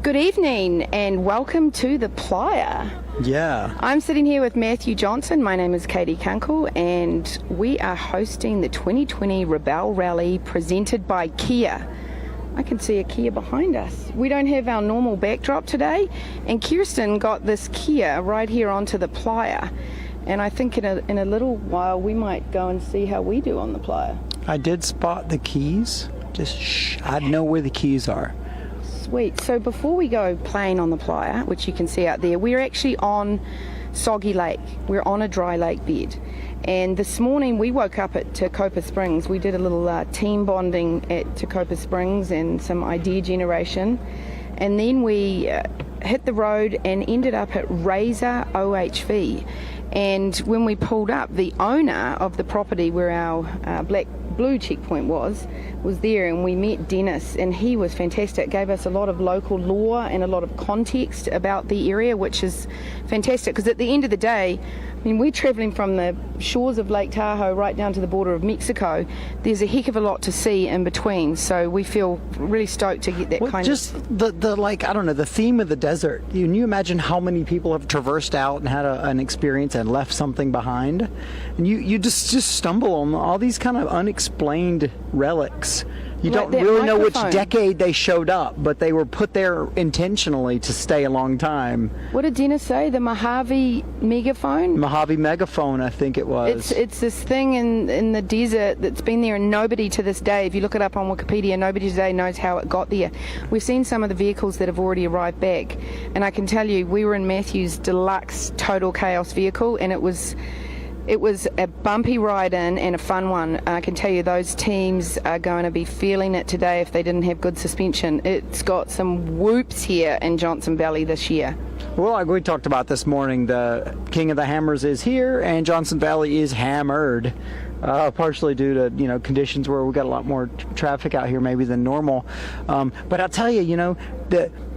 Good evening and welcome to the playa. Yeah. I'm sitting here with Matthew Johnson. My name is Katie Kunkel and we are hosting the 2020 Rebel Rally presented by Kia. I can see a Kia behind us. We don't have our normal backdrop today, and Kirsten got this Kia right here onto the playa. And I think in a little while we might go and see how we do on the playa. I did spot the keys. I know where the keys are. Sweet. So before we go playing on the playa, which you can see out there, we're actually on Soggy Lake. We're on a dry lake bed. And this morning we woke up at Tecoma Springs. We did a little team bonding at Tecoma Springs and some idea generation. And then we hit the road and ended up at Razor OHV. And when we pulled up, the owner of the property where our blue checkpoint was there, and we met Dennis, and he was fantastic. Gave us a lot of local lore and a lot of context about the area, which is fantastic, because at the end of the day, I mean, we're travelling from the shores of Lake Tahoe right down to the border of Mexico. There's a heck of a lot to see in between, so we feel really stoked to get that the theme of the desert. Can you imagine how many people have traversed out and had an experience and left something behind? And you just stumble on all these kind of unexplained relics. You don't really know which decade they showed up, but they were put there intentionally to stay a long time. What did Dennis say? The Mojave megaphone? Mojave megaphone, I think it was. It's this thing in the desert that's been there, and nobody to this day, if you look it up on Wikipedia, nobody today knows how it got there. We've seen some of the vehicles that have already arrived back, and I can tell you, we were in Matthew's deluxe Total Chaos vehicle, and it was a bumpy ride in and a fun one. I can tell you those teams are going to be feeling it today if they didn't have good suspension. It's got some whoops here in Johnson Valley this year. Well, like we talked about this morning, the King of the Hammers is here and Johnson Valley is hammered. Partially due to conditions where we got a lot more traffic out here maybe than normal. But I'll tell you,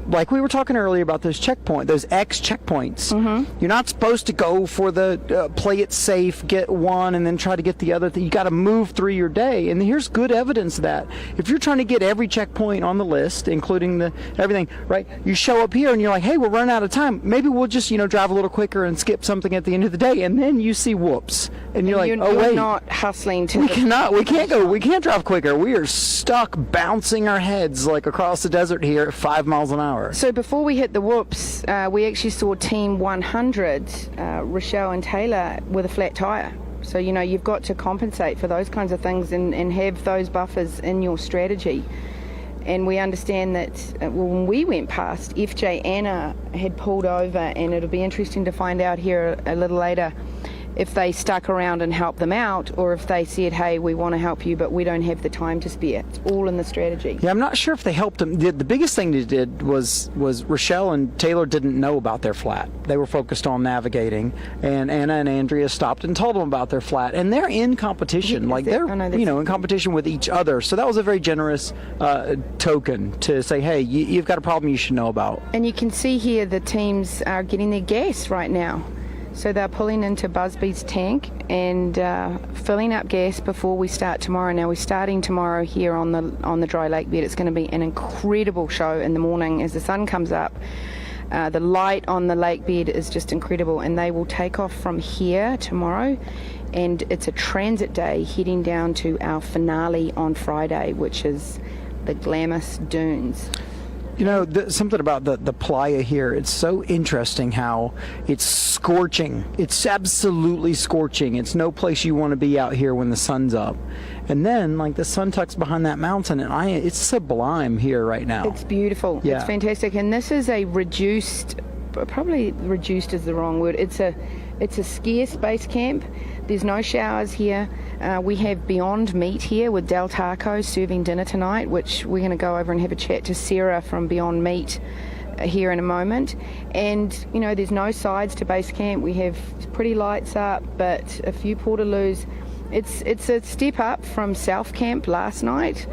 like we were talking earlier about those X checkpoints. Mm-hmm. You're not supposed to go for the play it safe, get one, and then try to get the other. You got to move through your day. And here's good evidence of that. If you're trying to get every checkpoint on the list, including everything, right? You show up here and you're like, hey, we're running out of time. Maybe we'll just drive a little quicker and skip something at the end of the day. And then you see whoops, and you're like, oh wait, you're not hustling to. We can't drive quicker. We are stuck bouncing our heads like across the desert here at 5 miles an hour. So before we hit the whoops, we actually saw Team 100, Rochelle and Taylor, with a flat tyre. So, you've got to compensate for those kinds of things and have those buffers in your strategy. And we understand that when we went past, FJ Anna had pulled over, and it'll be interesting to find out here a little later if they stuck around and helped them out, or if they said, hey, we want to help you, but we don't have the time to spare. It's all in the strategy. Yeah, I'm not sure if they helped them. The biggest thing they did was Rochelle and Taylor didn't know about their flat. They were focused on navigating, and Anna and Andrea stopped and told them about their flat. And they're in competition. They're in competition with each other. So that was a very generous token to say, hey, you've got a problem you should know about. And you can see here the teams are getting their gas right now. So they're pulling into Busby's tank and filling up gas before we start tomorrow. Now we're starting tomorrow here on the dry lake bed. It's going to be an incredible show in the morning as the sun comes up. The light on the lake bed is just incredible, and they will take off from here tomorrow, and it's a transit day heading down to our finale on Friday, which is the Glamis Dunes. Something about the playa here, it's so interesting how it's scorching. It's absolutely scorching. It's no place you want to be out here when the sun's up. And then, the sun tucks behind that mountain, and it's sublime here right now. It's beautiful. Yeah. It's fantastic. And this is a probably reduced is the wrong word. It's a scarce base camp. There's no showers here. We have Beyond Meat here with Del Taco serving dinner tonight, which we're going to go over and have a chat to Sarah from Beyond Meat here in a moment. And, there's no sides to base camp. We have pretty lights up, but a few portaloos. It's a step up from South Camp last night.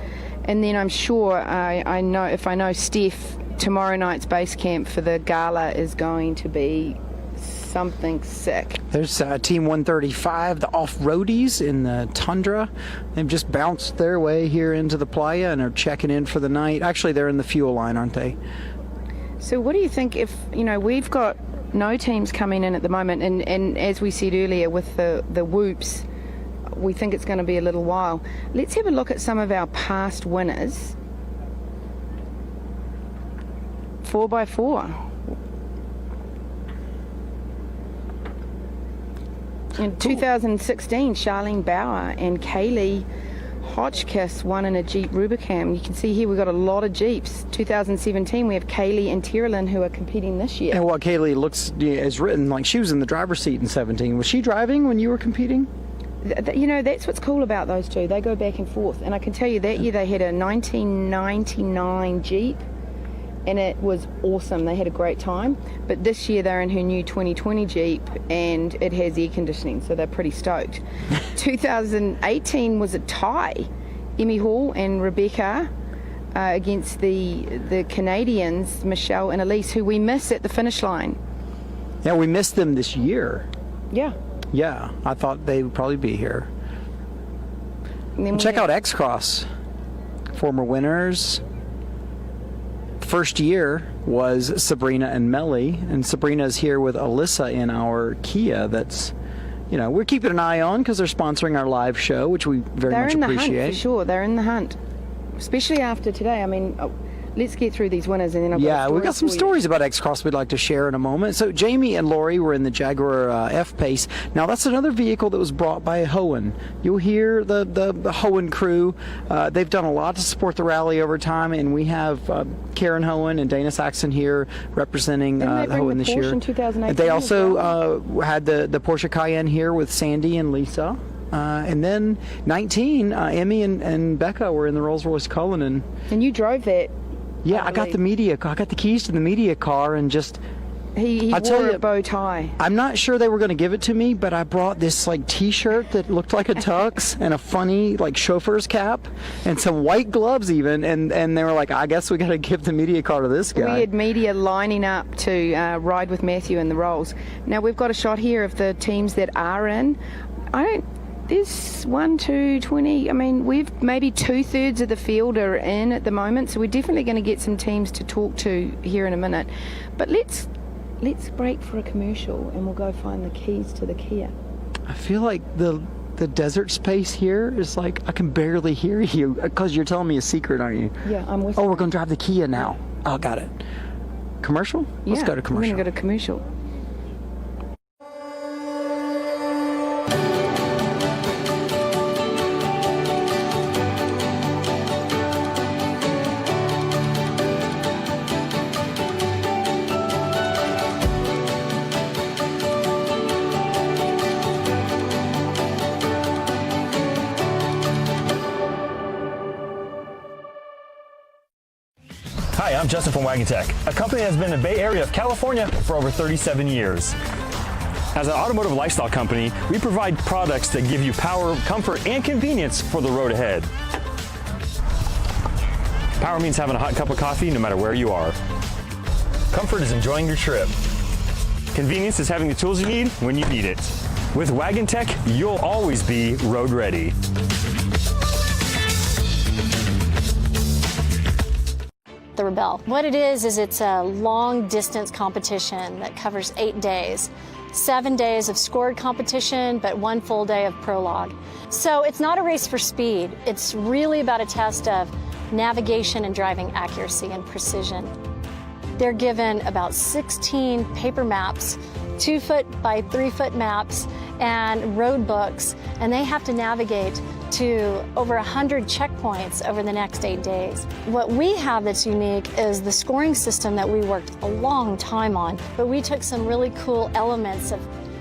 And then I'm sure, I know Steph, tomorrow night's base camp for the gala is going to be something sick. There's Team 135, the off-roadies in the tundra. They've just bounced their way here into the playa and are checking in for the night. Actually, they're in the fuel line, aren't they? So what do you think if, we've got no teams coming in at the moment, and as we said earlier with the whoops, we think it's going to be a little while. Let's have a look at some of our past winners. 4x4. In 2016, Charlene Bauer and Kaylee Hotchkiss won in a Jeep Rubicam. You can see here we've got a lot of Jeeps. 2017, we have Kaylee and Tyrolyn who are competing this year. And what Kaylee looks is written like she was in the driver's seat in 17. Was she driving when you were competing? That's what's cool about those two. They go back and forth. And I can tell you that year they had a 1999 Jeep, and it was awesome. They had a great time. But this year they're in her new 2020 Jeep, and it has air conditioning, so they're pretty stoked. 2018 was a tie. Emmy Hall and Rebecca against the Canadians, Michelle and Elise, who we miss at the finish line. Yeah, we missed them this year. Yeah. Yeah, I thought they would probably be here. And then check out X-Cross. Former winners. First year was Sabrina and Melly, and Sabrina's here with Alyssa in our Kia. That's, we're keeping an eye on because they're sponsoring our live show, which we very much appreciate. They're in the hunt for sure. They're in the hunt, especially after today. I mean, let's get through these winners, and then we've got some stories about X-Cross we'd like to share in a moment. So Jamie and Lori were in the Jaguar F-Pace. Now that's another vehicle that was brought by Hohen. You'll hear the Hohen crew. They've done a lot to support the rally over time, and we have Karen Hohen and Dana Saxon here representing Hohen this year. In 2018 they also had the Porsche Cayenne here with Sandy and Lisa. And then 19, Emmy and Becca were in the Rolls-Royce Cullinan. And you drove that. Yeah, I got the media car. I got the keys to the media car, and just he wore a bow tie. I'm not sure they were going to give it to me, but I brought this T-shirt that looked like a tux and a funny chauffeur's cap and some white gloves even, and they were like, I guess we got to give the media car to this guy. We had media lining up to ride with Matthew in the Rolls. Now we've got a shot here of the teams that are in. There's 1, 2, 20. I mean, we've maybe 2/3 of the field are in at the moment, so we're definitely going to get some teams to talk to here in a minute. But let's break for a commercial, and we'll go find the keys to the Kia. I feel like the desert space here is I can barely hear you because you're telling me a secret, aren't you? Yeah, I'm whispering. Oh, we're going to drive the Kia now. Oh, got it. Commercial? Yeah, Let's go to commercial. We're going to go to commercial. Hi, I'm Justin from Wagon Tech, a company that's been in the Bay Area of California for over 37 years. As an automotive lifestyle company, we provide products that give you power, comfort, and convenience for the road ahead. Power means having a hot cup of coffee no matter where you are. Comfort is enjoying your trip. Convenience is having the tools you need when you need it. With Wagon Tech, you'll always be road ready. The Rebelle. What it is it's a long distance competition that covers 8 days. 7 days of scored competition, but 1 full day of prologue. So it's not a race for speed. It's really about a test of navigation and driving accuracy and precision. They're given about 16 paper maps, 2-foot by 3-foot maps, and road books, and they have to navigate to over 100 checkpoints over the next 8 days. What we have that's unique is the scoring system that we worked a long time on, but we took some really cool elements of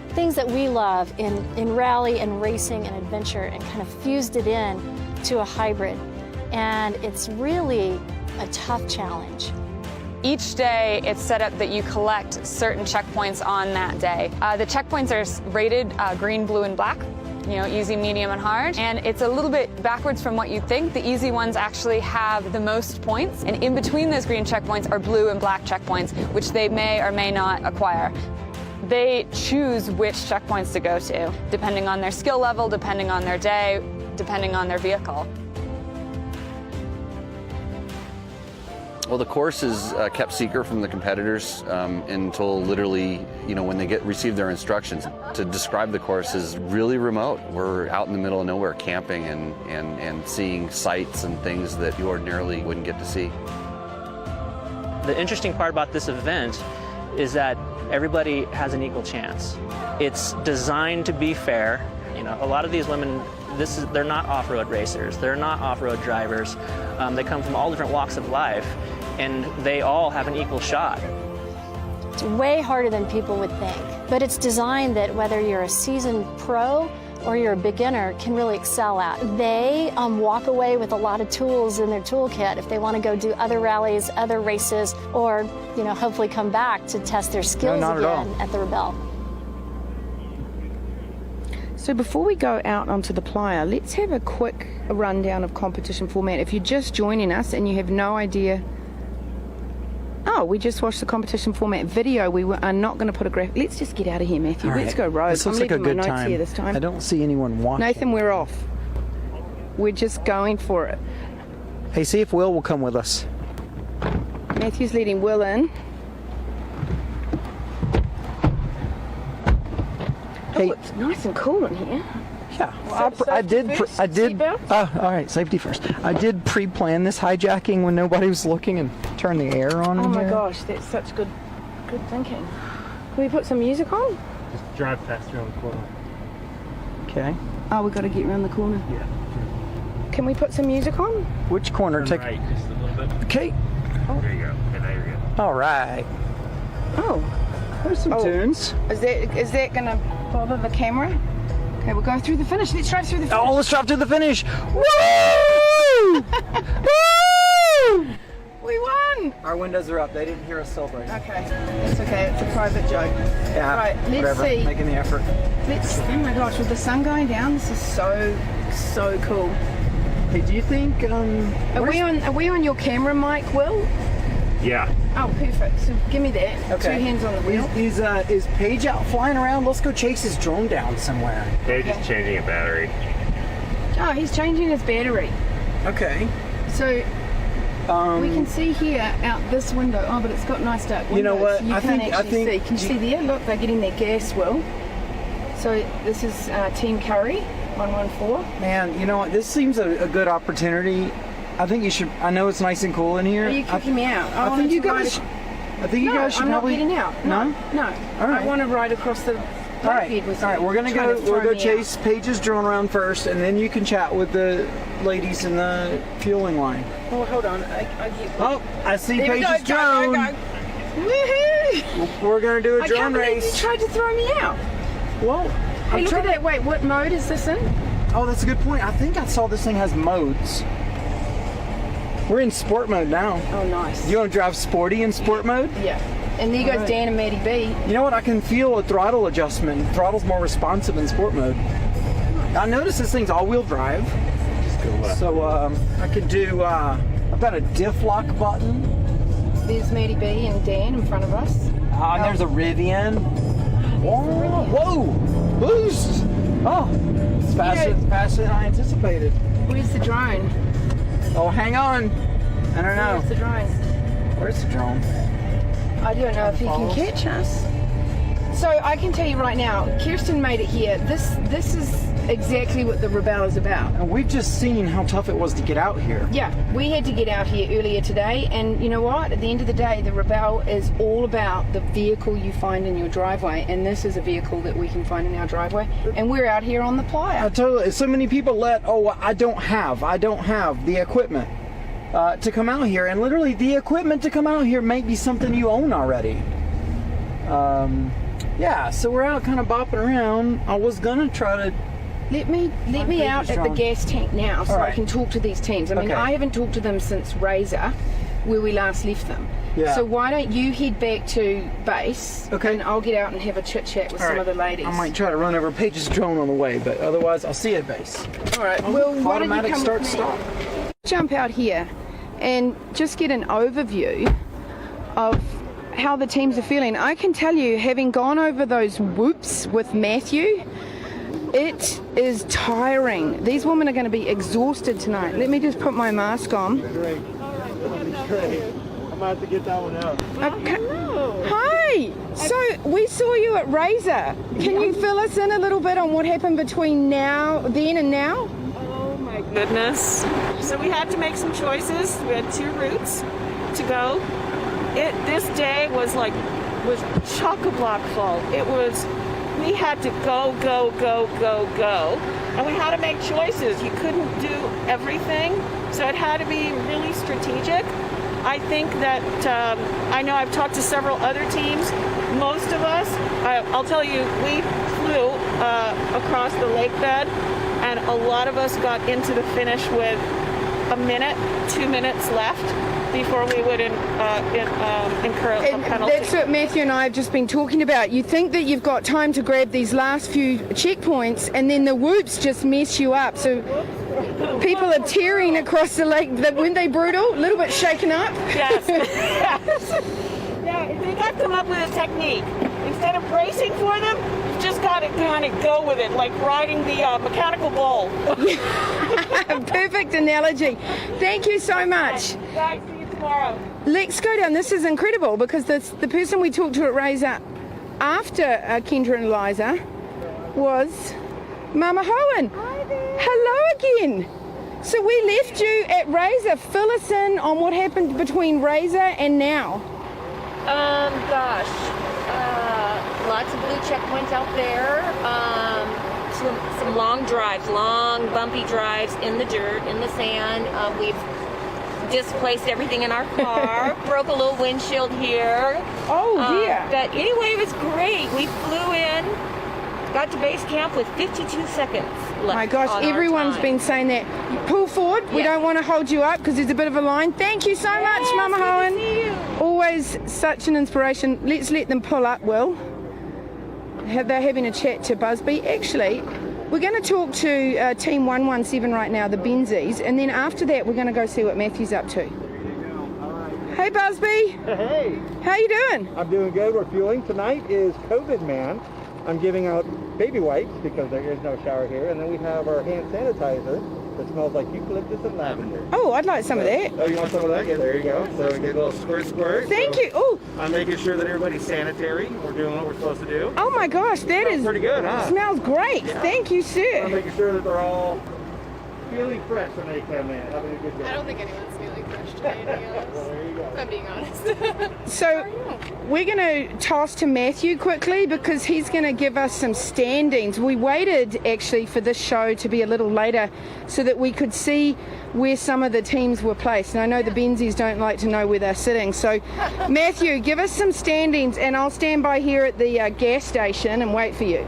things that we love in rally and racing and adventure and kind of fused it in to a hybrid. And it's really a tough challenge. Each day, it's set up that you collect certain checkpoints on that day. The checkpoints are rated green, blue, and black. Easy, medium, and hard. And it's a little bit backwards from what you'd think. The easy ones actually have the most points. And in between those green checkpoints are blue and black checkpoints, which they may or may not acquire. They choose which checkpoints to go to, depending on their skill level, depending on their day, depending on their vehicle. Well, the course is kept secret from the competitors until literally, when they receive their instructions. To describe the course is really remote. We're out in the middle of nowhere camping and seeing sights and things that you ordinarily wouldn't get to see. The interesting part about this event is that everybody has an equal chance. It's designed to be fair. A lot of these women, they're not off-road racers. They're not off-road drivers. They come from all different walks of life, and they all have an equal shot. It's way harder than people would think, but it's designed that whether you're a seasoned pro or you're a beginner can really excel at. They walk away with a lot of tools in their toolkit if they want to go do other rallies, other races, or hopefully come back to test their skills again at the Rebelle. So before we go out onto the playa, let's have a quick rundown of competition format. If you're just joining us and you have no idea, we just watched the competition format video. We are not going to put a graph. Let's just get out of here, Matthew. All Let's right. go rogue. This looks like a good time. Here this time. I don't see anyone watching. Nathan, we're off. We're just going for it. Hey, see if Will come with us. Matthew's leading Will in. Hey. Oh, it's nice and cool in here. Yeah, I did. All right, safety first. I did pre-plan this hijacking when nobody was looking and turn the air on. Oh in my here. gosh, that's such good thinking. Can we put some music on? Just drive faster on the corner. Okay. Oh, we've got to get around the corner. Yeah. Can we put some music on? Which corner? Turn right just a little bit. Okay. There you go. Okay, now you're good. All right. Oh, There's some tunes. is that gonna bother the camera? Okay, we'll go through the finish. Let's drive through the finish. Oh, let's drive to the finish. Woo! Woo! We won! Our windows are up. They didn't hear us celebrate. Okay, that's okay. It's a private joke. Yeah. Right, let's whatever. see. Making the effort. Oh my gosh, with the sun going down, this is so cool. Hey, do you think? Are we on your camera mic, Will? Yeah. Oh, perfect. So give me that. Okay. 2 hands on the wheel. Is Paige out flying around? Let's go chase his drone down somewhere. They're just changing a battery. Oh, he's changing his battery. Okay. So we can see here out this window. Oh, but it's got nice dark windows. You know what? You I can't think- actually see. Can you see there? Look, they're getting their gas, Will. So this is Team Curry, 114. Man, you know what? This seems a good opportunity. I think you should. I know it's nice and cool in here. Are you kicking me out? I think you guys. I think you guys should I'm probably. not getting out. No. No. All right. I want to ride across the. All right. All right. We're gonna go. We'll go chase Paige's drone around first, and then you can chat with the ladies in the fueling line. Oh, hold on. I get. Oh, I see There we go, Paige's go, drone. go, go. Woohoo! We're gonna do a I drone can't believe race. you tried to throw me out. Well, Hey, I'm look trying. at that. Wait, what mode is this in? Oh, that's a good point. I think I saw this thing has modes. We're in sport mode now. Oh, nice. You want to drive sporty in sport mode? Yeah. And there goes right. Dan and Maddie B. You know what? I can feel a throttle adjustment. Throttle's more responsive in sport mode. I noticed this thing's all-wheel drive. So I can do. I've got a diff lock button. There's Maddie B and Dan in front of us. And there's a Rivian. Whoa! Boost! Oh, it's faster than I anticipated. Where's the drone? Oh, hang on. I don't know. Where's the drone? Where's the drone? I don't know if he can catch us. So I can tell you right now, Kirsten made it here. This is exactly what the Rebelle is about. And we've just seen how tough it was to get out here. Yeah, we had to get out here earlier today, and you know what? At the end of the day, the Rebelle is all about the vehicle you find in your driveway, and this is a vehicle that we can find in our driveway, and we're out here on the playa. Totally. So many people I don't have the equipment to come out here, and literally the equipment to come out here might be something you own already. Yeah, so we're out kind of bopping around. I was gonna try to. Let me out at the gas tank now so I can talk to these teams. I mean, Okay. I haven't talked to them since Razor, where we last left them. Yeah. So why don't you head back to base, Okay. and I'll get out and have a chit chat with some of the ladies. I might try to run over Paige's drone on the way, but otherwise I'll see you at base. All right. Well, why don't you Automatic come start with me? stop. Jump out here and just get an overview of how the teams are feeling. I can tell you, having gone over those whoops with Matthew, it is tiring. These women are going to be exhausted tonight. Let me just put my mask on. might have to get that one out. Hi. So we saw you at Razor. Can you fill us in a little bit on what happened between then and now? Oh my goodness. So we had to make some choices. We had 2 routes to go. This day was chock-a-block full. We had to go, and we had to make choices. You couldn't do everything, so it had to be really strategic. I think that, I know I've talked to several other teams. Most of us, I'll tell you, we flew across the lake bed, and a lot of us got into the finish with a minute, 2 minutes left before we would incur a penalty. That's what Matthew and I have just been talking about. You think that you've got time to grab these last few checkpoints, and then the whoops just mess you up. So people are tearing across the lake. Weren't they brutal? A little bit shaken up? Yes. Yeah, I think I've come up with a technique. Instead of bracing for them, you've just got to kind of go with it, like riding the mechanical bull. Perfect analogy. Thank you so much. Guys, see you tomorrow. Let's go down. This is incredible because the person we talked to at Razor after Kendra and Eliza was Mama Hohen. Hi there. Hello again. So we left you at Razor. Fill us in on what happened between Razor and now. Lots of blue checkpoints out there. Some long drives, long bumpy drives in the dirt, in the sand. We've displaced everything in our car. Broke a little windshield here. Oh dear. But anyway, it was great. We flew in, got to base camp with 52 seconds left. My gosh, on our everyone's time. been saying that. Pull forward. We don't want to hold you up because there's a bit of a line. Thank you so much, Mama Hohen. Always such an inspiration. Let's let them pull up, Will. They're having a chat to Busby. Actually, we're going to talk to Team 117 right now, the Benzies, and then after that we're going to go see what Matthew's up to. Hey Busby. Hey. How you doing? I'm doing good. We're fueling. Tonight is COVID Man. I'm giving out baby wipes because there is no shower here, and then we have our hand sanitizer that smells like eucalyptus and lavender. Oh, I'd like some of that. Oh, you want some of that? Yeah, there you go. So we get a little squirt. Thank So you. Oh. I'm making sure that everybody's sanitary. We're doing what we're supposed to do. Oh my gosh, that is pretty good, huh? Smells great. Yeah. Thank you, I'm sir. making sure that they're all feeling fresh when they come in. Having a good day. I don't think anyone's feeling fresh today, to be honest. Well, there you go. If I'm being honest. So we're going to toss to Matthew quickly because he's going to give us some standings. We waited actually for this show to be a little later so that we could see where some of the teams were placed. And I know the Benzies don't like to know where they're sitting. So Matthew, give us some standings and I'll stand by here at the gas station and wait for you.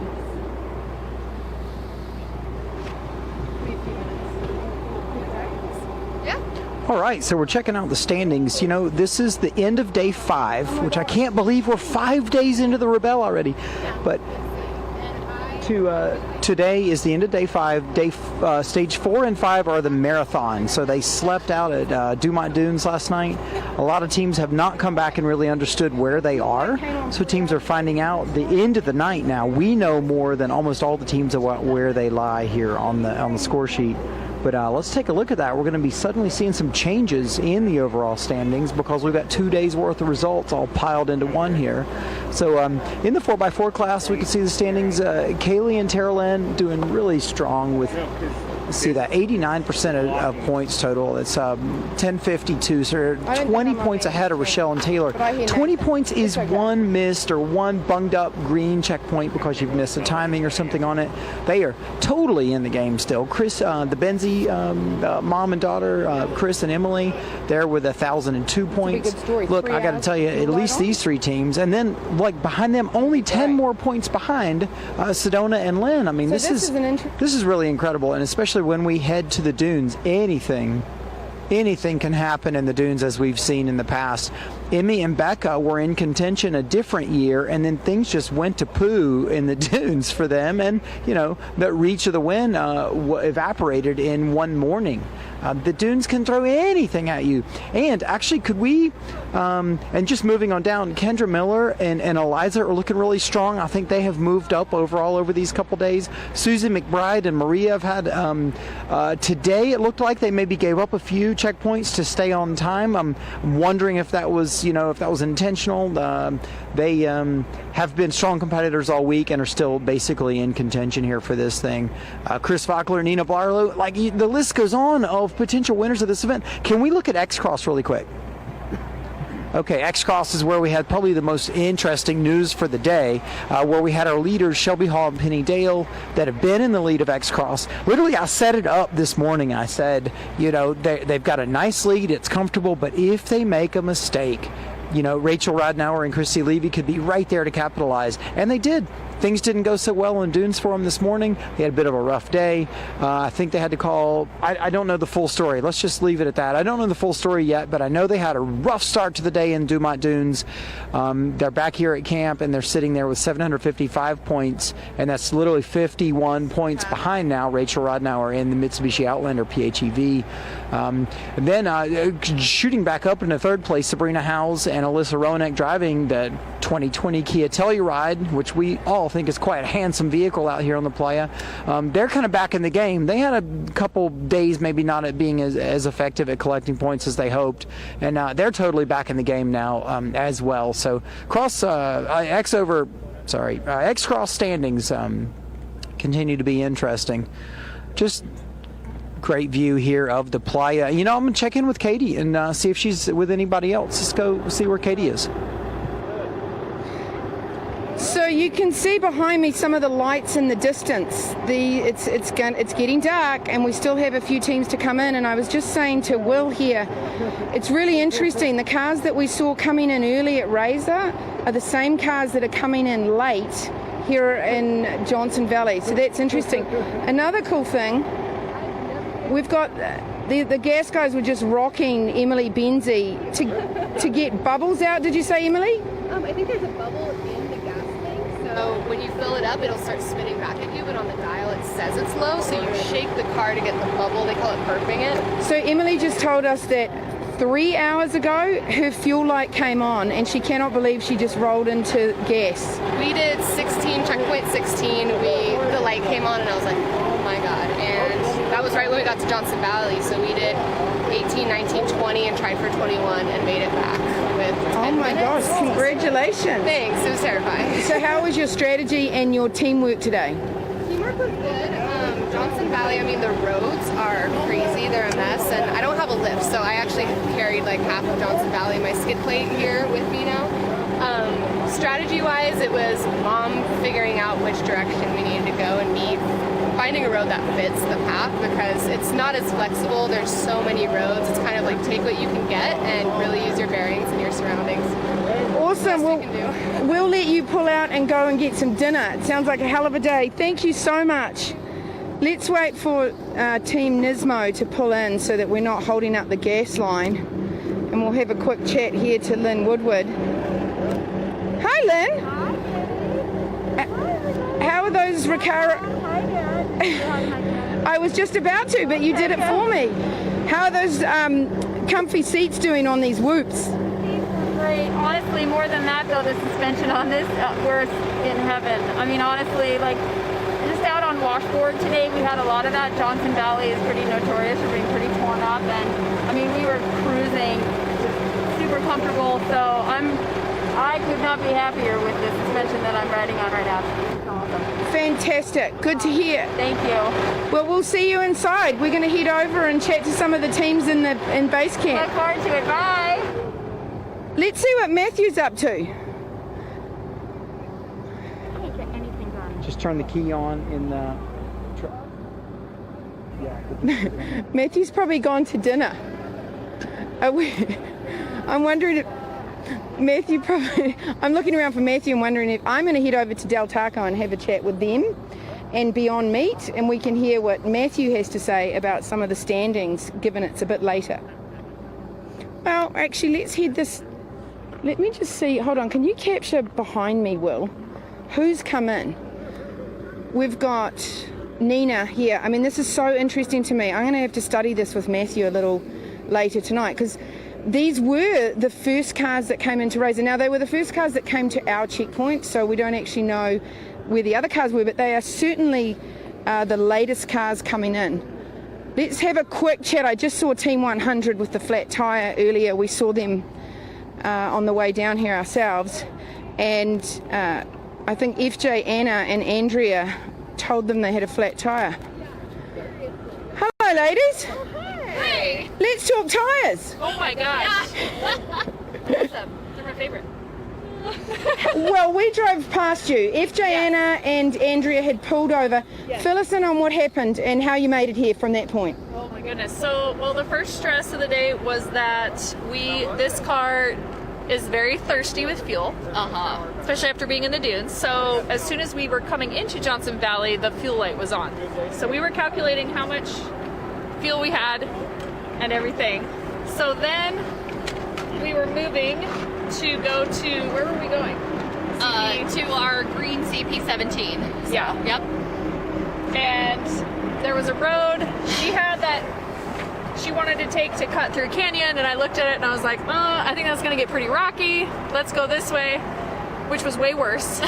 All right, so we're checking out the standings. You know, this is the end of day 5, which I can't believe we're 5 days into the Rebelle already. But today is the end of day 5. Stage 4 and 5 are the marathon. So they slept out at Dumont Dunes last night. A lot of teams have not come back and really understood where they are. So teams are finding out the end of the night now. We know more than almost all the teams about where they lie here on the score sheet. But let's take a look at that. We're going to be suddenly seeing some changes in the overall standings because we've got 2 days worth of results all piled into one here. So in the 4x4 class, we can see the standings. Kaylee and Tara Lynn doing really strong with, see that 89% of points total. It's 10:52, so 20 points ahead of Rochelle and Taylor. 20 points is one missed or one bunged up green checkpoint because you've missed a timing or something on it. They are totally in the game still. Chris, the Benzie mom and daughter, Chris and Emily, they're with 1,002 points. Look, I got to tell you, at least these 3 teams, and then like behind them, only 10 more points behind Sedona and Lynn. I mean, So this is really incredible, and especially when we head to the dunes, anything can happen in the dunes as we've seen in the past. Emmy and Becca were in contention a different year, and then things just went to poo in the dunes for them, and the reach of the wind evaporated in one morning. The dunes can throw anything at you. And actually, could we, and just moving on down, Kendra Miller and Eliza are looking really strong. I think they have moved up overall over these couple days. Susan McBride and Maria have had, today it looked like they maybe gave up a few checkpoints to stay on time. I'm wondering if that was, intentional. They have been strong competitors all week and are still basically in contention here for this thing. Chris Fockler, Nina Barlow, the list goes on of potential winners of this event. Can we look at X-Cross really quick? Okay, X-Cross is where we had probably the most interesting news for the day, where we had our leaders, Shelby Hall and Penny Dale, that have been in the lead of X-Cross. Literally, I set it up this morning. I said, they've got a nice lead, it's comfortable, but if they make a mistake, Rachel Radnauer and Christy Levy could be right there to capitalize. And they did. Things didn't go so well in dunes for them this morning. They had a bit of a rough day. I think they had to call, I don't know the full story. Let's just leave it at that. I don't know the full story yet, but I know they had a rough start to the day in Dumont Dunes. They're back here at camp, and they're sitting there with 755 points, and that's literally 51 points behind now Rachel Radnauer in the Mitsubishi Outlander PHEV. And then shooting back up into third place, Sabrina Howes and Alyssa Roenick driving the 2020 Kia Telluride, which we all think is quite a handsome vehicle out here on the playa. They're kind of back in the game. They had a couple days maybe not at being as effective at collecting points as they hoped, and they're totally back in the game now as well. So X-Cross standings continue to be interesting. Just great view here of the playa. I'm going to check in with Katie and see if she's with anybody else. Let's go see where Katie is. So you can see behind me some of the lights in the distance. It's getting dark, and we still have a few teams to come in. And I was just saying to Will here, it's really interesting. The cars that we saw coming in early at Razor are the same cars that are coming in late here in Johnson Valley. So that's interesting. Another cool thing, we've got the gas guys were just rocking Emily Benzie to get bubbles out. Did you say, Emily? I think there's a bubble in the gas tank, so when you fill it up, it'll start spitting back at you, but on the dial it says it's low, so you shake the car to get the bubble. They call it burping it. So Emily just told us that 3 hours ago her fuel light came on, and she cannot believe she just rolled into gas. We did 16, checkpoint 16, the light came on, and I was like, oh my god, and that was right when we got to Johnson Valley, so we did 18, 19, 20, and tried for 21, and made it back with 10 Oh my minutes. gosh, congratulations. Thanks, it was terrifying. So how was your strategy and your teamwork today? Teamwork was good. Johnson Valley, the roads are crazy, they're a mess, and I don't have a lift, so I actually carried like half of Johnson Valley, my skid plate here with me now. Strategy-wise, it was Mom figuring out which direction we needed to go, and me finding a road that fits the path, because it's not as flexible. There's so many roads. It's kind of like take what you can get and really use your bearings and your surroundings. Awesome. We'll let you pull out and go and get some dinner. It sounds like a hell of a day. Thank you so much. Let's wait for Team Nismo to pull in so that we're not holding up the gas line. And we'll have a quick chat here to Lynn Woodward. Hi, Lynn. How are those Recaro? I was just about to, but you did it for me. How are those comfy seats doing on these whoops? Great. Honestly, more than that though, the suspension on this, we're in heaven. Honestly, just out on washboard today, we had a lot of that. Johnson Valley is pretty notorious for being pretty torn up, and we were cruising, super comfortable. So I could not be happier with the suspension that I'm riding on right now. It's awesome. Fantastic. Good to hear. Thank you. Well, we'll see you inside. We're going to head over and chat to some of the teams in base camp. Look forward to it. Bye. Let's see what Matthew's up to. I can't get anything done. Just turn the key on in the truck. Yeah. Matthew's probably gone to dinner. I'm wondering if Matthew probably... I'm looking around for Matthew and wondering if I'm going to head over to Del Taco and have a chat with them and Beyond Meat, and we can hear what Matthew has to say about some of the standings, given it's a bit later. Well, actually, let's head this Let me just see. Hold on. Can you capture behind me, Will? Who's come in? We've got Nina here. I mean, this is so interesting to me. I'm going to have to study this with Matthew a little later tonight, because these were the first cars that came into Razor. Now, they were the first cars that came to our checkpoint, so we don't actually know where the other cars were, but they are certainly the latest cars coming in. Let's have a quick chat. I just saw Team 100 with the flat tyre earlier. We saw them on the way down here ourselves, and I think FJ, Anna and Andrea told them they had a flat tyre. Hello ladies. Hey. Let's talk tyres. Oh my gosh. Awesome. They're my favorite. Well, we drove past you. FJ, Anna and Andrea had pulled over. Fill us in on what happened and how you made it here from that point. Oh my goodness. So, well, the first stress of the day was that this car is very thirsty with fuel, especially after being in the dunes. So as soon as we were coming into Johnson Valley, the fuel light was on. So we were calculating how much fuel we had and everything. So then we were moving to go to, where were we going? To our green CP17. So, yeah. Yep. And there was a road she had that she wanted to take to cut through a canyon, and I looked at it and I was like, oh, I think that's gonna get pretty rocky. Let's go this way, which was way worse.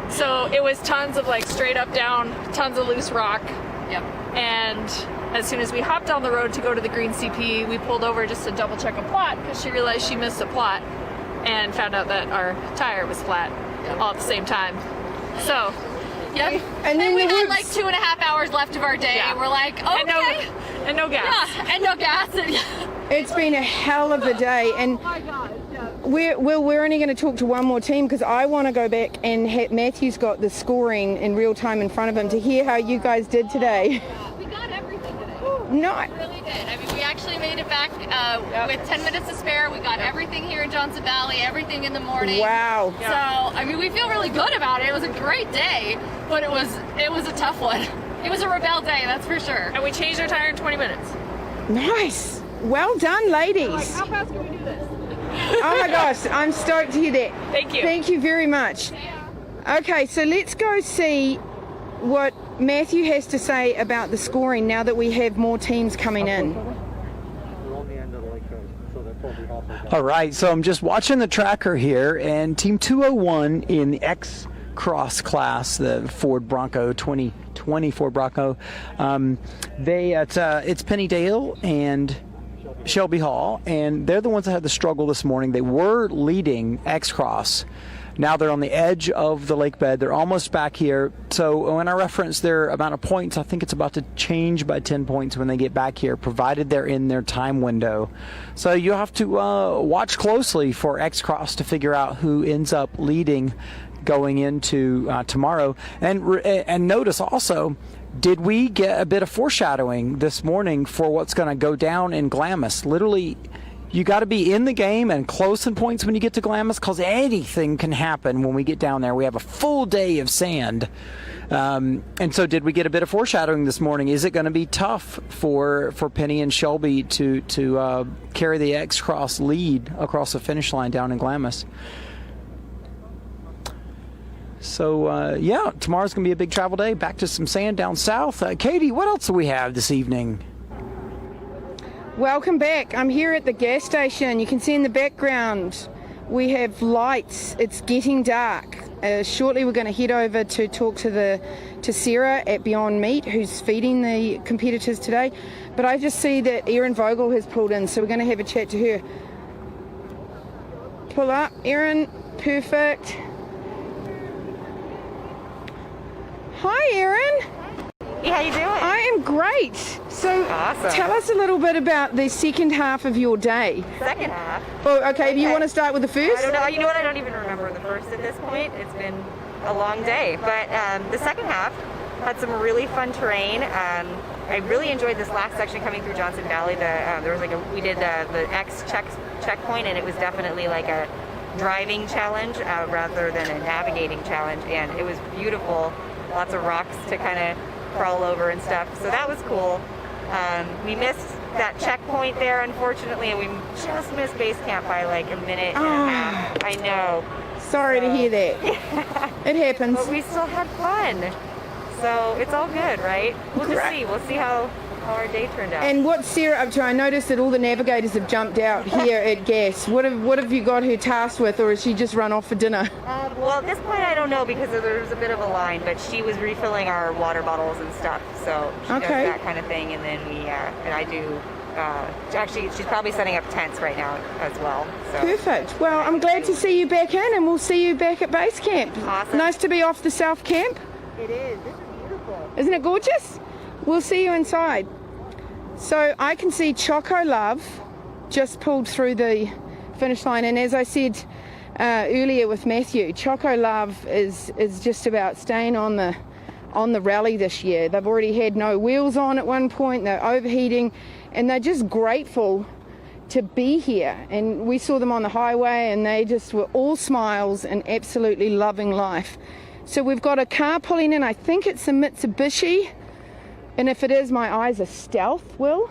So it was tons of like straight up down, tons of loose rock. Yep. And as soon as we hopped on the road to go to the green CP, we pulled over just to double check a plot, because she realized she missed a plot and found out that our tire was flat all at the same time. So, yep. And then we had like 2.5 hours left of our day. Yeah. We're like, okay. And no gas. Yeah, and no gas. It's been a hell of a day, and we're only going to talk to one more team, because I want to go back and Matthew's got the scoring in real time in front of him to hear how you guys did today. We got everything today. No. We really did. I mean, we actually made it back with 10 minutes to spare. We got everything here in Johnson Valley, everything in the morning. Wow. So, I mean, we feel really good about it. It was a great day, but it was a tough one. It was a rebel day, that's for sure. And we changed our tire in 20 minutes. Nice. Well done, ladies. Like, how fast can we do this? Oh my gosh, I'm stoked to hear that. Thank you. Thank you very much. Okay, so let's go see what Matthew has to say about the scoring now that we have more teams coming in. All right, so I'm just watching the tracker here, and Team 201 in the X Cross class, the Ford Bronco 2020 Ford Bronco, it's Penny Dale and Shelby Hall, and they're the ones that had the struggle this morning. They were leading X Cross. Now they're on the edge of the lake bed. They're almost back here. So when I reference their amount of points, I think it's about to change by 10 points when they get back here, provided they're in their time window. So you have to watch closely for X Cross to figure out who ends up leading going into tomorrow. And notice also, did we get a bit of foreshadowing this morning for what's going to go down in Glamis? Literally, you got to be in the game and close in points when you get to Glamis, because anything can happen when we get down there. We have a full day of sand. And so did we get a bit of foreshadowing this morning? Is it going to be tough for Penny and Shelby to carry the X-Cross lead across the finish line down in Glamis? So, yeah, tomorrow's going to be a big travel day. Back to some sand down south. Katie, what else do we have this evening? Welcome back. I'm here at the gas station. You can see in the background we have lights. It's getting dark. Shortly we're going to head over to talk to Sarah at Beyond Meat, who's feeding the competitors today. But I just see that Erin Vogel has pulled in, so we're going to have a chat to her. Pull up, Erin. Perfect. Hi, Erin. Hey, how you doing? I am great. So awesome. Tell us a little bit about the second half of your day. Second half? Oh, okay. You want to start with the first? I don't know. You know what? I don't even remember the first at this point. It's been a long day. But the second half had some really fun terrain. I really enjoyed this last section coming through Johnson Valley. There was we did the X checkpoint, and it was definitely like a driving challenge rather than a navigating challenge. And it was beautiful. Lots of rocks to kind of crawl over and stuff, so that was cool. We missed that checkpoint there, unfortunately, and we just missed base camp by like a minute and a half. I know. Sorry to hear that. It happens. But we still had fun. So it's all good, right? We'll just see. We'll see how our day turned out. And what's Sarah up to? I noticed that all the navigators have jumped out here at Gas. What have you got her tasked with, or has she just run off for dinner? Well, at this point, I don't know because there's a bit of a line, but she was refilling our water bottles and stuff. So she does that kind of thing, and then and I do. Actually, she's probably setting up tents right now as well. So. Perfect. Well, I'm glad to see you back in, and we'll see you back at base camp. Awesome. Nice to be off the South Camp. It is. This is beautiful. Isn't it gorgeous? We'll see you inside. So I can see Choco Love just pulled through the finish line, and as I said earlier with Matthew, Choco Love is just about staying on the rally this year. They've already had no wheels on at one point, they're overheating, and they're just grateful to be here. And we saw them on the highway and they just were all smiles and absolutely loving life. So we've got a car pulling in, I think it's a Mitsubishi, and if it is, my eyes are stealth, Will.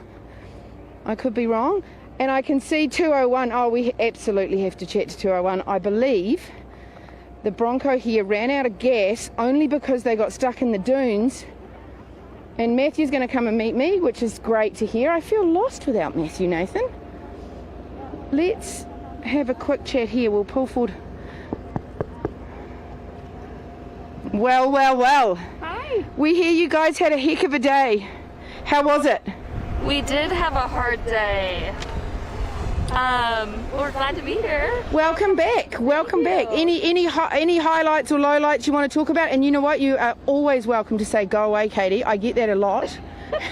I could be wrong. And I can see 201. Oh, we absolutely have to chat to 201. I believe the Bronco here ran out of gas only because they got stuck in the dunes. And Matthew's going to come and meet me, which is great to hear. I feel lost without Matthew, Nathan. Let's have a quick chat here. We'll pull forward. Well. Hi. We hear you guys had a heck of a day. How was it? We did have a hard day. We're glad to be here. Welcome back. Any highlights or lowlights you want to talk about? And you know what? You are always welcome to say go away, Katie. I get that a lot. We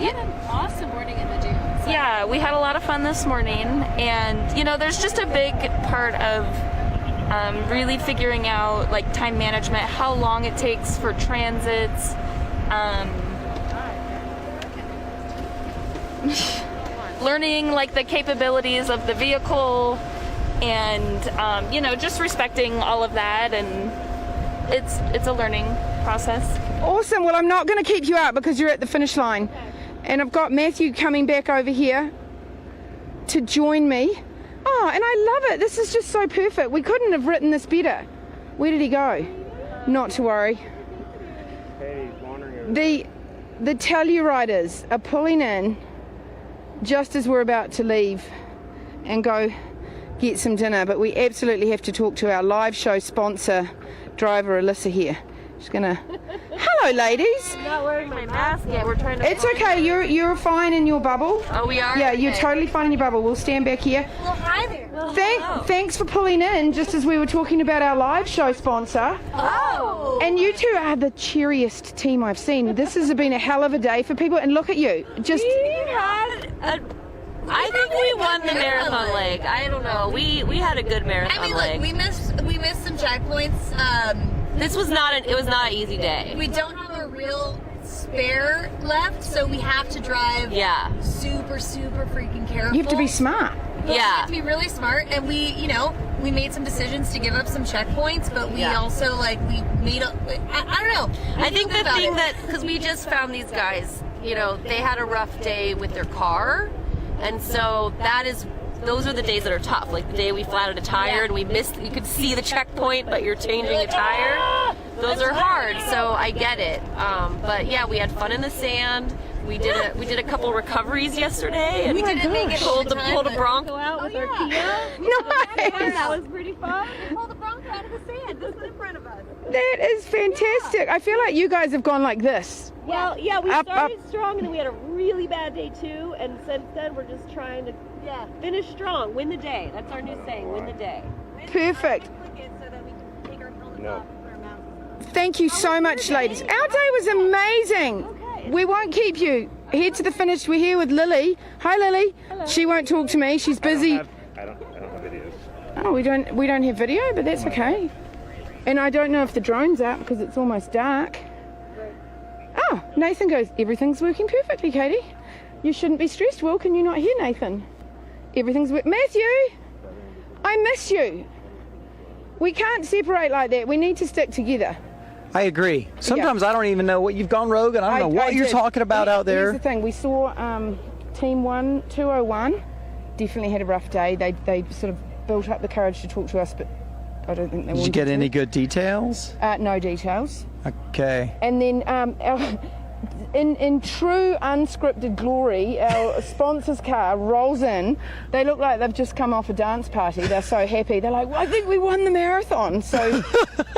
had an awesome morning in the dunes. Yeah, we had a lot of fun this morning, and there's just a big part of really figuring out like time management, how long it takes for transits. Learning like the capabilities of the vehicle, and just respecting all of that, and it's a learning process. Awesome. Well, I'm not going to keep you up because you're at the finish line, and I've got Matthew coming back over here to join me. Oh, and I love it. This is just so perfect. We couldn't have written this better. Where did he go? Not to worry. Hey, he's wandering. The Tellurides are pulling in just as we're about to leave and go get some dinner, but we absolutely have to talk to our live show sponsor, driver Alyssa here. She's gonna. Hello, ladies. I'm not wearing my mask yet. We're trying to. It's okay. You're fine in your bubble. Oh, we are. Yeah, okay. you're totally fine in your bubble. We'll stand back here. Well, hi there. Thanks for pulling in just as we were talking about our live show sponsor. Oh. And you two are the cheeriest team I've seen. This has been a hell of a day for people. And look at you. Just. I think we won the marathon leg. I don't know. We had a good marathon leg. We missed some checkpoints. It was not an easy day. We don't have a real spare left, so we have to drive super freaking careful. You have to be smart. You have to be really smart, and we made some decisions to give up some checkpoints, but we also we made I don't know. I think the thing because we just found these guys, they had a rough day with their car, and so those are the days that are tough. Like the day we flattened a tire and we could see the checkpoint, but you're changing a tire. Those are hard, so I get it. But yeah, we had fun in the sand. We did a couple recoveries yesterday, and we didn't make it pulled a Bronco out with our Kia. Nice. That was pretty fun. We pulled the Bronco out of the sand just in front of us. That is fantastic. I feel like you guys have gone like this. Well, yeah, we started strong, and then we had a really bad day too, and since then we're just trying to finish strong, win the day. That's our new saying, win the day. Perfect. No. Thank you so much, ladies. Our day was amazing. We won't keep you. Head to the finish. We're here with Lily. Hi, Lily. Hello. She won't talk to me. She's busy. I don't have videos. Oh, we don't have video, but that's okay. And I don't know if the drone's out because it's almost dark. Oh, Nathan goes, everything's working perfectly, Katie. You shouldn't be stressed, Will. Can you not hear Nathan? Everything's Matthew, I miss you. We can't separate like that. We need to stick together. I agree. Sometimes I don't even know what you've gone rogue, and I don't know what you're talking about out there. Here's the thing. We saw Team 201 definitely had a rough day. They sort of built up the courage to talk to us, but I don't think they wanted to. Did you get any good details? No details. Okay. And then in true unscripted glory, our sponsor's car rolls in. They look like they've just come off a dance party. They're so happy. They're like, well, I think we won the marathon. So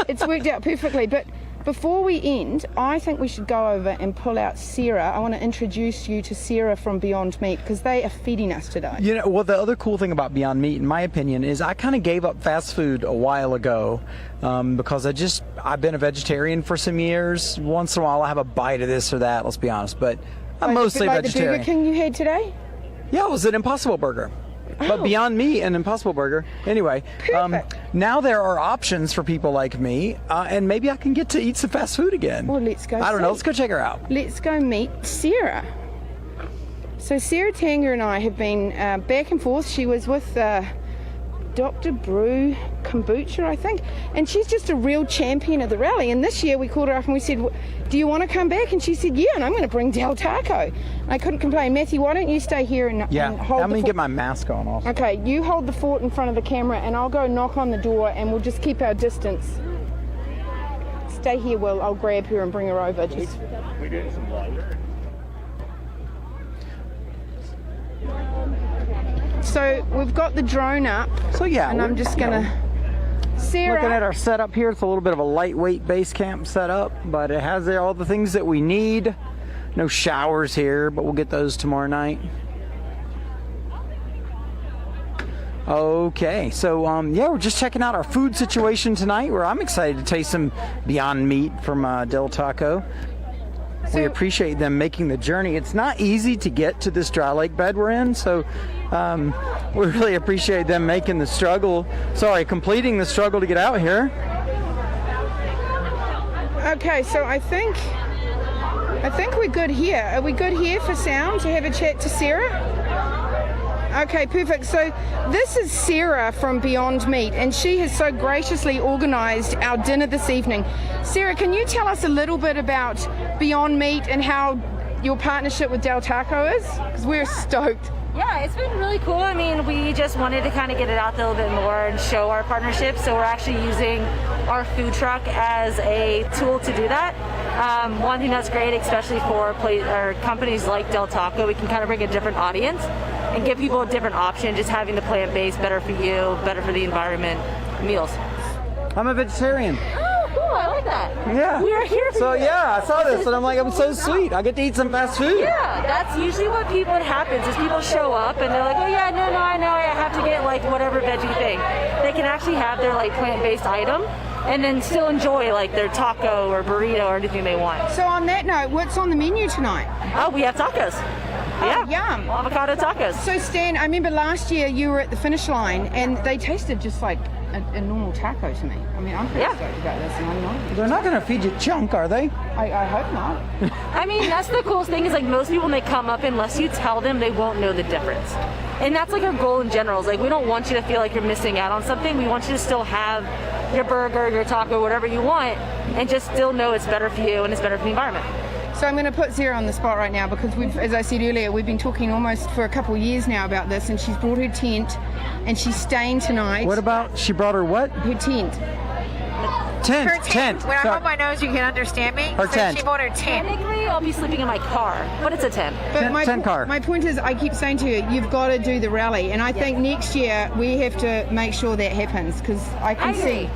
it's worked out perfectly. But before we end, I think we should go over and pull out Sarah. I want to introduce you to Sarah from Beyond Meat because they are feeding us today. You know, well, the other cool thing about Beyond Meat, in my opinion, is I kind of gave up fast food a while ago because I've been a vegetarian for some years. Once in a while I have a bite of this or that, let's be honest, but I'm mostly vegetarian. The Burger King you had today? Yeah, it was an Impossible Burger. But Beyond Meat and Impossible Burger. Anyway, now there are options for people like me, and maybe I can get to eat some fast food again. Well, let's go. I don't know. Let's go check her out. Let's go meet Sarah. So Sarah Tanger and I have been back and forth. She was with Dr. Brew Kombucha, I think, and she's just a real champion of the rally. And this year we called her up and we said, do you want to come back? And she said, yeah, and I'm going to bring Del Taco. I couldn't complain. Matthew, why don't you stay here and hold I'm going to get my mask on also. Okay, you hold the fort in front of the camera and I'll go knock on the door and we'll just keep our distance. Stay here, Will. I'll grab her and bring her over. We doing some light. So we've got the drone up. So yeah, and I'm just going to... Sarah. Looking at our setup here, it's a little bit of a lightweight base camp setup, but it has all the things that we need. No showers here, but we'll get those tomorrow night. Okay, so yeah, we're just checking out our food situation tonight, where I'm excited to taste some Beyond Meat from Del Taco. We appreciate them making the journey. It's not easy to get to this dry lake bed we're in, so we really appreciate them making the struggle. Completing the struggle to get out here. Okay, so I think we're good here. Are we good here for sound to have a chat to Sarah? Okay, perfect. So this is Sarah from Beyond Meat, and she has so graciously organised our dinner this evening. Sarah, can you tell us a little bit about Beyond Meat and how your partnership with Del Taco is? Because we're stoked. Yeah, it's been really cool. I mean, we just wanted to kind of get it out there a little bit more and show our partnership. So we're actually using our food truck as a tool to do that. One thing that's great, especially for companies like Del Taco, we can kind of bring a different audience and give people a different option, just having the plant-based, better for you, better for the environment meals. I'm a vegetarian. Oh, cool. I like that. Yeah. We are here for So you. yeah, I saw this and I'm like, I'm so sweet. I get to eat some fast food. Yeah, that's usually what happens is people show up and they're like, oh yeah, no, I know I have to get like whatever veggie thing. They can actually have their like plant-based item and then still enjoy like their taco or burrito or anything they want. So on that note, what's on the menu tonight? Oh, we have tacos. Yeah, yum. Avocado tacos. So Stan, I remember last year you were at the finish line and they tasted just like a normal taco to me. I mean, I'm pretty stoked about this, and I'm not. They're not going to feed you junk, are they? I hope not. I mean, that's the coolest thing is like most people when they come up, unless you tell them, they won't know the difference. And that's like our goal in general is like we don't want you to feel like you're missing out on something. We want you to still have your burger, your taco, whatever you want, and just still know it's better for you and it's better for the environment. So I'm going to put Sarah on the spot right now because as I said earlier, we've been talking almost for a couple of years now about this, and she's brought her tent and she's staying tonight. What about, she brought her what? Her tent. Tent. When I hold my nose, you can understand me. Her tent. She bought her tent. Technically, I'll be sleeping in my car, but it's a tent. But tent car. My point is, I keep saying to you, you've got to do the rally, and I think next year we have to make sure that happens because I can see.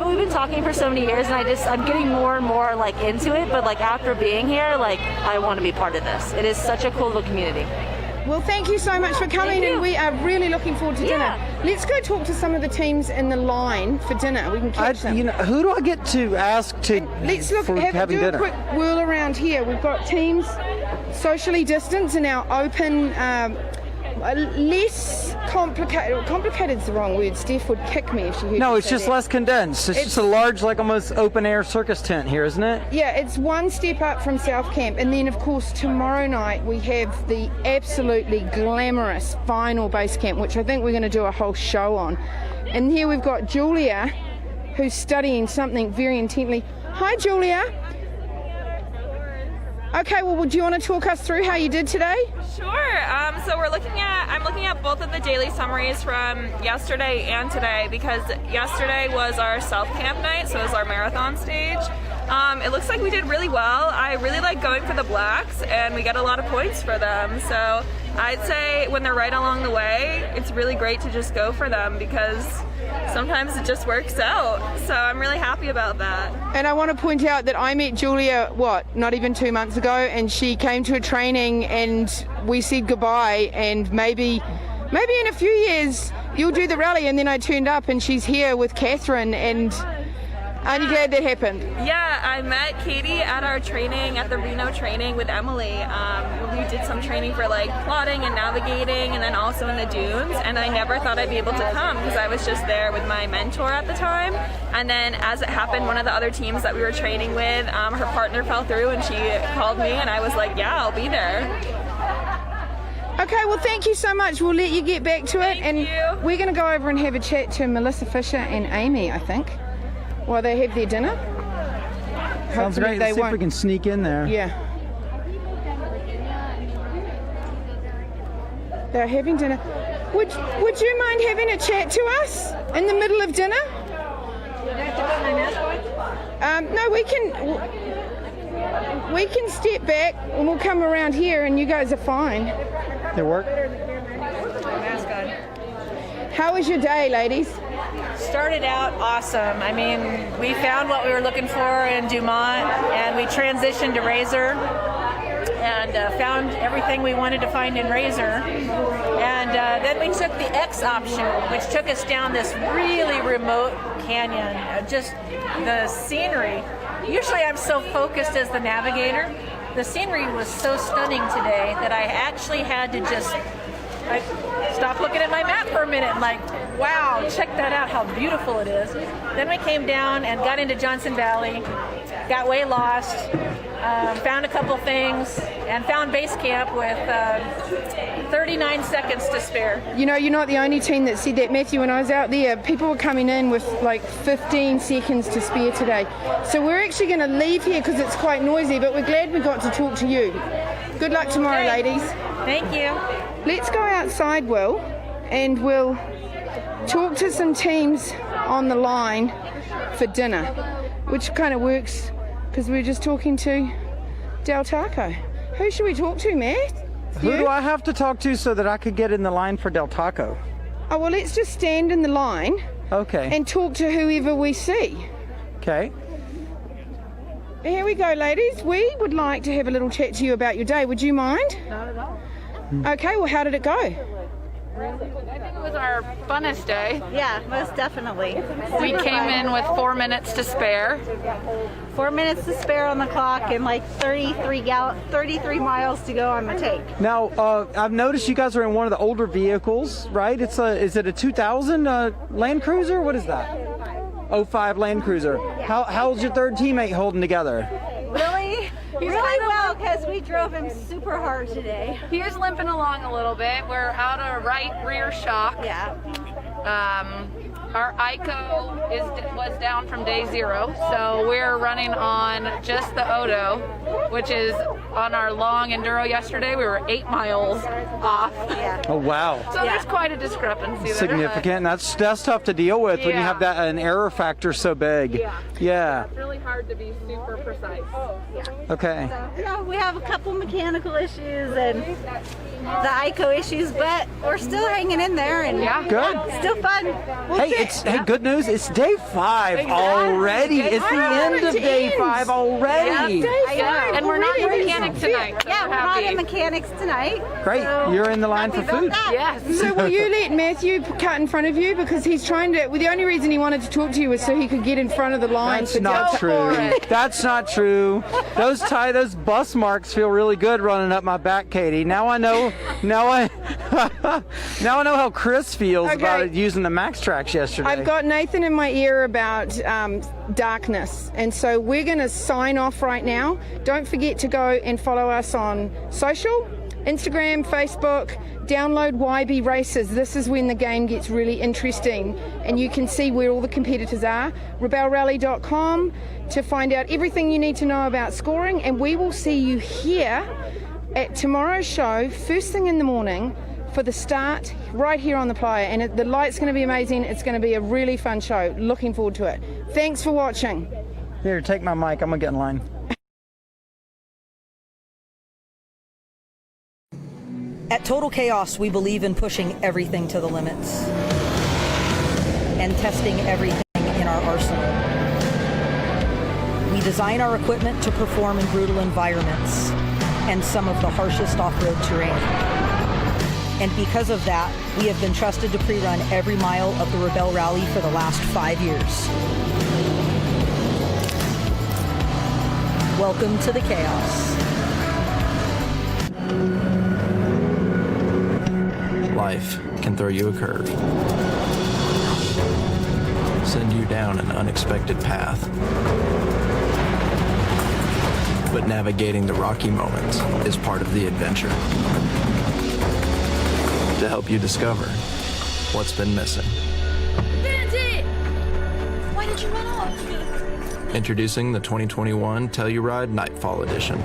We've been talking for so many years, and I'm getting more and more like into it. But like after being here, like I want to be part of this. It is such a cool little community. Well, thank you so much for coming, and we are really looking forward to dinner. Let's go talk to some of the teams in the line for dinner. We can catch them. You know, who do I get to ask to? Let's look. Do a quick whirl around here. We've got teams socially distanced in our open. Less complicated. Complicated is the wrong word. Steph would kick me if she heard No, me it's say just that. less condensed. It's just a large, like almost open air circus tent here, isn't it? Yeah, it's one step up from South Camp, and then of course tomorrow night we have the absolutely glamorous final base camp, which I think we're going to do a whole show on. And here we've got Julia, who's studying something very intently. Hi, Julia. Okay, well, do you want to talk us through how you did today? Sure. So I'm looking at both of the daily summaries from yesterday and today, because yesterday was our self-camp night, so it was our marathon stage. It looks like we did really well. I really like going for the blacks, and we get a lot of points for them. So I'd say when they're right along the way, it's really great to just go for them, because sometimes it just works out. So I'm really happy about that. And I want to point out that I met Julia, not even 2 months ago, and she came to a training and we said goodbye, and maybe in a few years you'll do the rally. And then I turned up and she's here with Catherine, and aren't you glad that happened? Yeah, I met Katie at our training, at the Reno training with Emily. We did some training for like plotting and navigating, and then also in the dunes, and I never thought I'd be able to come because I was just there with my mentor at the time. And then as it happened, one of the other teams that we were training with, her partner fell through and she called me, and I was like, yeah, I'll be there. Okay, well, thank you so much. We'll let you get back to it. And we're going to go over and have a chat to Melissa Fisher and Amy, I think, while they have their dinner. Sounds Hopefully great. Let's see if we can sneak in there. Yeah. They're having dinner. Would you mind having a chat to us in the middle of dinner? No, we can step back and we'll come around here, and you guys are fine. They work? How was your day, ladies? Started out awesome. I mean, we found what we were looking for in Dumont, and we transitioned to Razor, and found everything we wanted to find in Razor. And then we took the X option, which took us down this really remote canyon. Just the scenery. Usually I'm so focused as the navigator. The scenery was so stunning today that I actually had to just stop looking at my map for a minute and like, wow, check that out, how beautiful it is. Then we came down and got into Johnson Valley, got way lost, found a couple things, and found base camp with 39 seconds to spare. You know, you're not the only team that said that, Matthew. When I was out there, people were coming in with like 15 seconds to spare today. So we're actually going to leave here because it's quite noisy, but we're glad we got to talk to you. Good luck tomorrow, ladies. Thank you. Let's go outside, Will, and we'll talk to some teams on the line for dinner, which kind of works because we were just talking to Del Taco. Who should we talk to, Matt? Who do I have to talk to so that I could get in the line for Del Taco? Oh, well, let's just stand in the line. Okay. And talk to whoever we see. Okay. Here we go, ladies. We would like to have a little chat to you about your day. Would you mind? Not at all. Okay, well, how did it go? I think it was our funnest day. Yeah, most definitely. We came in with 4 minutes to spare. 4 minutes to spare on the clock and like 33 miles to go on the take. Now, I've noticed you guys are in one of the older vehicles, right? Is it a 2000 Land Cruiser? What is that? 05 Land Cruiser. How's your third teammate holding together? Really well, because we drove him super hard today. He was limping along a little bit. We're out of right rear shock. Yeah. Our ICO was down from day 0, so we're running on just the Odo, which is on our long enduro yesterday. We were 8 miles off. Yeah. Oh wow! So there's quite a discrepancy there. Significant. That's tough to deal with when you have an error factor so big. Yeah. It's really hard to be super precise. Okay. So, we have a couple mechanical issues and the ICO issues, but we're still hanging in there and Good. Still fun. Hey, good news. It's day 5 already. It's the end of day 5 already. Yeah. And we're not in mechanics tonight. So we're not in mechanics tonight. Great. So you're in the line for food. Yes. So will you let Matthew cut in front of you, because he's trying to? Well, the only reason he wanted to talk to you was so he could get in front of the line. That's not true. That's not true. Those bus marks feel really good running up my back, Katie. Now I know. Now I know how Chris feels about it using the Max Tracks yesterday. I've got Nathan in my ear about darkness, and so we're going to sign off right now. Don't forget to go and follow us on social. Instagram, Facebook, download YB Races. This is when the game gets really interesting and you can see where all the competitors are. rebelrally.com to find out everything you need to know about scoring, and we will see you here at tomorrow's show, first thing in the morning, for the start right here on the playa. And the light's going to be amazing. It's going to be a really fun show. Looking forward to it. Thanks for watching. Here, take my mic. I'm going to get in line. At Total Chaos, we believe in pushing everything to the limits and testing everything in our arsenal. We design our equipment to perform in brutal environments and some of the harshest off-road terrain. And because of that, we have been trusted to pre-run every mile of the Rebel Rally for the last 5 years. Welcome to the chaos. Life can throw you a curve, send you down an unexpected path. But navigating the rocky moments is part of the adventure. To help you discover what's been missing. Bandit! Why did you run off? Introducing the 2021 Telluride Nightfall Edition.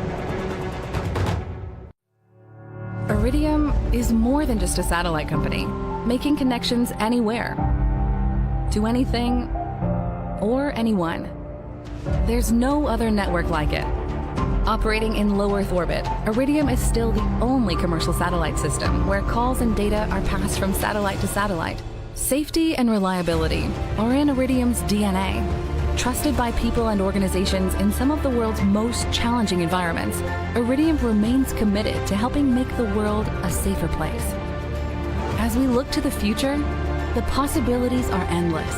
Iridium is more than just a satellite company, making connections anywhere, to anything, or anyone. There's no other network like it. Operating in low Earth orbit, Iridium is still the only commercial satellite system where calls and data are passed from satellite to satellite. Safety and reliability are in Iridium's DNA. Trusted by people and organizations in some of the world's most challenging environments, Iridium remains committed to helping make the world a safer place. As we look to the future, the possibilities are endless.